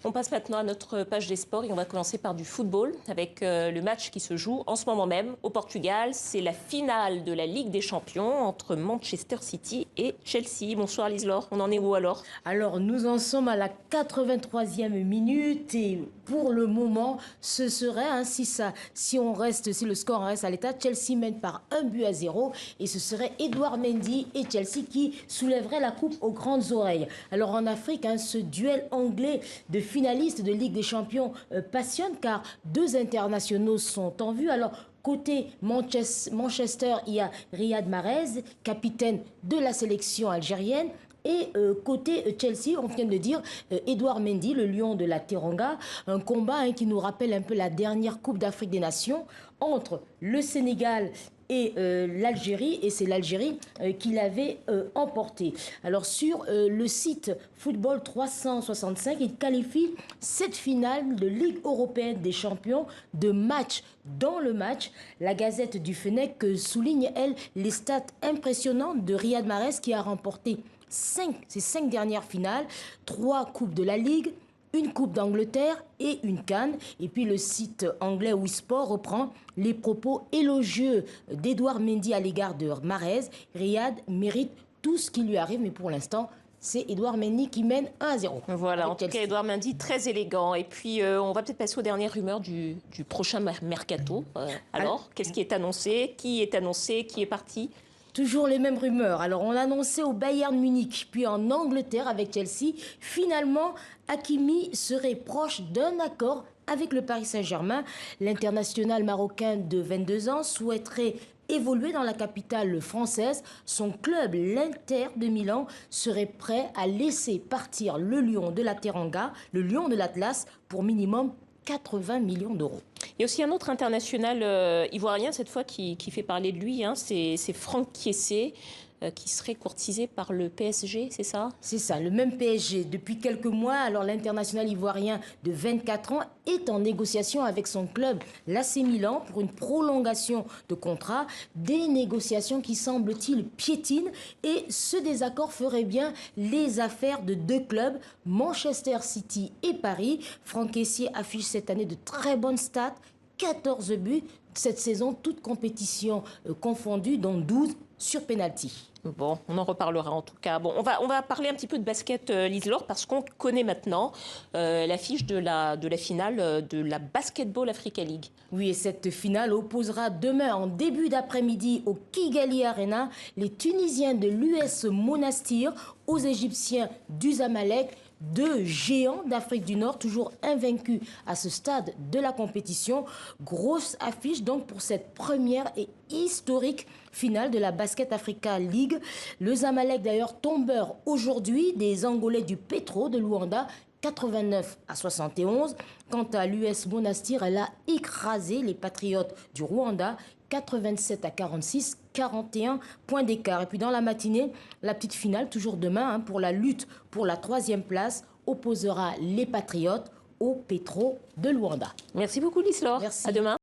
On passe maintenant à notre page des sports et on va commencer par du football avec le match qui se joue en ce moment même au Portugal. C'est la finale de la Ligue des Champions entre Manchester City et Chelsea. Bonsoir Lise-Laure, on en est où alors? Alors nous en sommes à la 83e minute et pour le moment ce serait, si le score reste à l'état, Chelsea mène par 1-0 et ce serait Edouard Mendy et Chelsea qui soulèveraient la coupe aux grandes oreilles. Alors en Afrique, ce duel anglais de finalistes de Ligue des Champions passionne car deux internationaux sont en vue. Alors côté Manchester, il y a Riyad Mahrez, capitaine de la sélection algérienne. Et côté Chelsea, on vient de dire Edouard Mendy, le lion de la Teranga. Un combat qui nous rappelle un peu la dernière Coupe d'Afrique des Nations entre le Sénégal et l'Algérie, et c'est l'Algérie qui l'avait emporté. Alors sur le site Football 365, il qualifie cette finale de Ligue européenne des champions de match dans le match. La Gazette du Fennec souligne, elle, les stats impressionnantes de Riyad Mahrez qui a remporté ces 5 dernières finales, 3 coupes de la Ligue, une coupe d'Angleterre et une CAN. Et puis le site anglais Wisport reprend les propos élogieux d'Edouard Mendy à l'égard de Mahrez. Riyad mérite tout ce qui lui arrive, mais pour l'instant, c'est Edouard Mendy qui mène 1-0. Voilà, en tout cas, Edouard Mendy, très élégant. Et puis, on va peut-être passer aux dernières rumeurs du prochain mercato. Alors, qu'est-ce qui est annoncé? Qui est annoncé? Qui est parti? Toujours les mêmes rumeurs. Alors, on annonçait au Bayern Munich, puis en Angleterre avec Chelsea. Finalement, Hakimi serait proche d'un accord avec le Paris Saint-Germain. L'international marocain de 22 ans souhaiterait évoluer dans la capitale française. Son club, l'Inter de Milan, serait prêt à laisser partir le lion de la Teranga, le lion de l'Atlas, pour minimum 80 millions d'euros. Il y a aussi un autre international ivoirien, cette fois, qui fait parler de lui. C'est Franck Kessié, qui serait courtisé par le PSG, c'est ça? C'est ça, le même PSG. Depuis quelques mois, alors l'international ivoirien de 24 ans est en négociation avec son club, l'AC Milan, pour une prolongation de contrat. Des négociations qui, semble-t-il, piétinent. Et ce désaccord ferait bien les affaires de deux clubs, Manchester City et Paris. Franck Kessié affiche cette année de très bonnes stats, 14 buts cette saison, toute compétition confondue, dont 12 sur penalty. Bon, on en reparlera en tout cas. Bon, on va parler un petit peu de basket, Lise-Laure, parce qu'on connaît maintenant l'affiche de la finale de la Basketball Africa League. Oui, et cette finale opposera demain en début d'après-midi au Kigali Arena les Tunisiens de l'US Monastir aux Égyptiens du Zamalek. Deux géants d'Afrique du Nord, toujours invaincus à ce stade de la compétition. Grosse affiche donc pour cette première et historique finale de la Basket Africa League. Le Zamalek d'ailleurs tombeur aujourd'hui des Angolais du Petro de Luanda, 89-71. Quant à l'US Monastir, elle a écrasé les Patriotes du Rwanda, 87-46, 41 points d'écart. Et puis dans la matinée, la petite finale, toujours demain, pour la lutte pour la 3e place, opposera les Patriotes au Petro de Luanda. Merci beaucoup Lise-Laure. Merci. À demain.